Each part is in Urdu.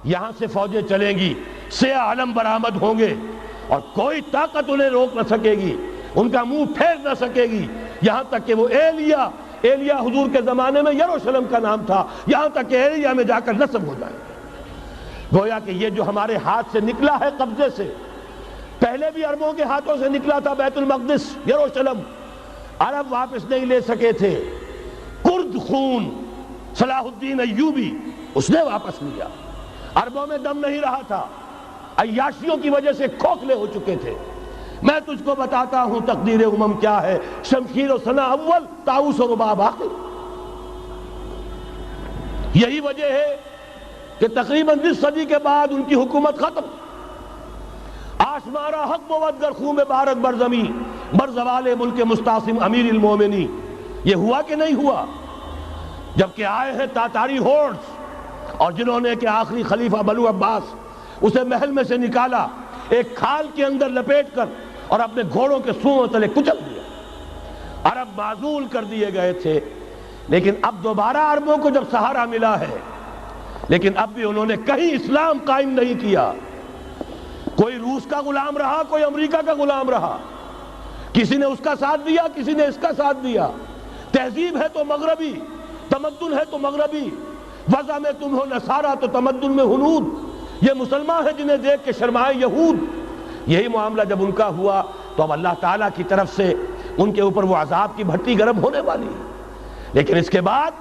یہاں سے فوجیں چلیں گی، سیاہ علم برآمد ہوں گے اور کوئی طاقت انہیں روک نہ سکے گی، ان کا منہ پھیر نہ سکے گی، یہاں تک کہ وہ ایلیا حضور کے زمانے میں یروشلم کا نام تھا، یہاں تک کہ ایلیا میں جا کر نصب ہو جائے گا۔ گویا کہ یہ جو ہمارے ہاتھ سے نکلا ہے قبضے سے، پہلے بھی عربوں کے ہاتھوں سے نکلا تھا بیت المقدس، یروشلم، عرب واپس نہیں لے سکے تھے۔ کرد خون صلاح الدین ایوبی اس نے واپس لیا، عربوں میں دم نہیں رہا تھا، عیاشیوں کی وجہ سے کھوکھلے ہو چکے تھے۔ میں تجھ کو بتاتا ہوں تقدیر امم کیا ہے، شمشیر و سنا اول، طاؤس و رباب آخر۔ یہی وجہ ہے کہ تقریباً 20 صدی کے بعد ان کی حکومت ختم۔ آشمارا حق بود گر خون بارد بر زمین، بر زوال ملک مستعصم امیر المومنی۔ یہ ہوا کہ نہیں ہوا؟ جبکہ آئے ہیں تاتاری ہورڈز، اور جنہوں نے کہ آخری خلیفہ بنو عباس اسے محل میں سے نکالا، ایک کھال کے اندر لپیٹ کر اور اپنے گھوڑوں کے سوؤں تلے کچل دیا۔ عرب معزول کر دیے گئے تھے، لیکن اب دوبارہ عربوں کو جب سہارا ملا ہے، لیکن اب بھی انہوں نے کہیں اسلام قائم نہیں کیا۔ کوئی روس کا غلام رہا، کوئی امریکہ کا غلام رہا، کسی نے اس کا ساتھ دیا، کسی نے اس کا ساتھ دیا۔ تہذیب ہے تو مغربی، تمدن ہے تو مغربی، وضع میں تم ہو نصارہ تو تمدن میں ہنود۔ یہ مسلمان ہیں جنہیں دیکھ کے شرمائے یہود۔ یہی معاملہ جب ان کا ہوا تو اب اللہ تعالیٰ کی طرف سے ان کے اوپر وہ عذاب کی بھٹی گرم ہونے والی ہے۔ لیکن اس کے بعد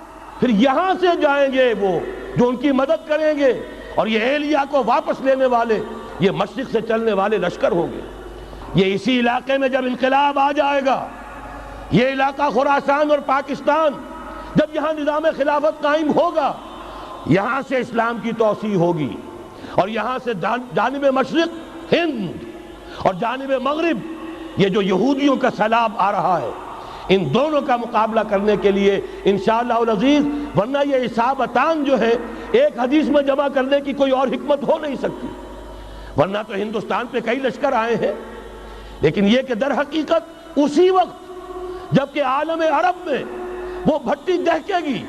پھر یہاں سے جائیں گے وہ جو ان کی مدد کریں گے، اور یہ ایلیا کو واپس لینے والے یہ مشرق سے چلنے والے لشکر ہوں گے۔ یہ اسی علاقے میں جب انقلاب آ جائے گا، یہ علاقہ خراسان اور پاکستان، جب یہاں نظام خلافت قائم ہوگا، یہاں سے اسلام کی توسیع ہوگی، اور یہاں سے جانب مشرق ہند اور جانب مغرب یہ جو یہودیوں کا سیلاب آ رہا ہے، ان دونوں کا مقابلہ کرنے کے لیے انشاءاللہ العزیز، ورنہ یہ اصابتان جو ہے ایک حدیث میں جمع کرنے کی کوئی اور حکمت ہو نہیں سکتی، ورنہ تو ہندوستان پہ کئی لشکر آئے ہیں۔ لیکن یہ کہ در حقیقت اسی وقت جبکہ عالم عرب میں وہ بھٹی دہکے گی،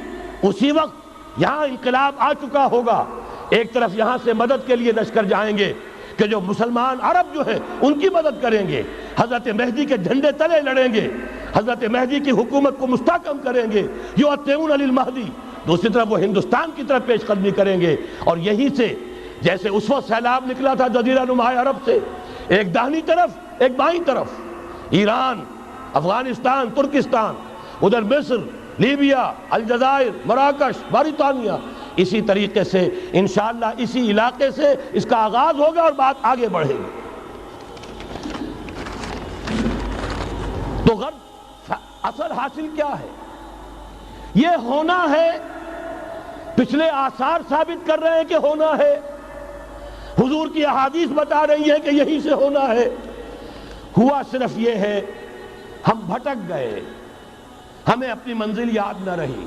اسی وقت یہاں انقلاب آ چکا ہوگا۔ ایک طرف یہاں سے مدد کے لیے لشکر جائیں گے کہ جو مسلمان عرب جو ہیں ان کی مدد کریں گے، حضرت مہدی کے جھنڈے تلے لڑیں گے، حضرت مہدی کی حکومت کو مستحکم کریں گے، یؤتون علی المہدی۔ دوسری طرف وہ ہندوستان کی طرف پیش قدمی کریں گے، اور یہیں سے جیسے اس وقت سیلاب نکلا تھا جزیرہ نما عرب سے، ایک داہنی طرف ایک بائیں طرف، ایران، افغانستان، ترکستان، ادھر مصر، لیبیا، الجزائر، مراکش، موریطانیہ، اسی طریقے سے انشاءاللہ اسی علاقے سے اس کا آغاز ہوگا اور بات آگے بڑھے گی۔ تو غرب اصل حاصل کیا ہے؟ یہ ہونا ہے، پچھلے آثار ثابت کر رہے ہیں کہ ہونا ہے، حضور کی احادیث بتا رہی ہے کہ یہی سے ہونا ہے۔ ہوا صرف یہ ہے ہم بھٹک گئے، ہمیں اپنی منزل یاد نہ رہی۔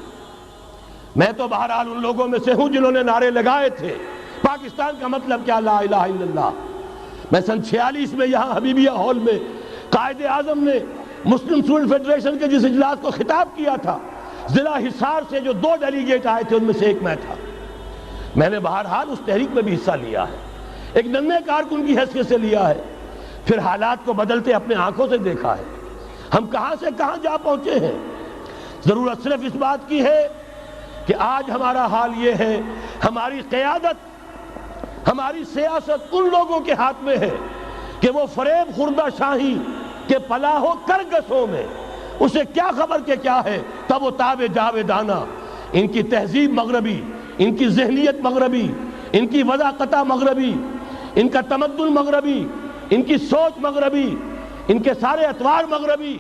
میں تو بہرحال ان لوگوں میں سے ہوں جنہوں نے نعرے لگائے تھے پاکستان کا مطلب کیا، لا الہ الا اللہ۔ میں سن 46 میں یہاں حبیبیہ ہال میں قائد اعظم نے مسلم اسٹوڈنٹ فیڈریشن کے جس اجلاس کو خطاب کیا تھا، ضلع حصار سے جو 2 ڈیلیگیٹ آئے تھے ان میں سے ایک میں تھا۔ میں نے بہرحال اس تحریک میں بھی حصہ لیا ہے، ایک ننھے کارکن کی حیثیت سے لیا ہے، پھر حالات کو بدلتے اپنے آنکھوں سے دیکھا ہے، ہم کہاں سے کہاں جا پہنچے ہیں۔ ضرورت صرف اس بات کی ہے کہ آج ہمارا حال یہ ہے، ہماری قیادت، ہماری سیاست ان لوگوں کے ہاتھ میں ہے کہ وہ فریب خوردہ شاہی کے پلاہ و کرگسوں میں اسے کیا خبر کہ کیا ہے، تب وہ تابع جاویدانہ، ان کی تہذیب مغربی، ان کی ذہنیت مغربی، ان کی وضاقتہ مغربی، ان کا تمدن مغربی، ان کی سوچ مغربی، ان کے سارے اطوار مغربی۔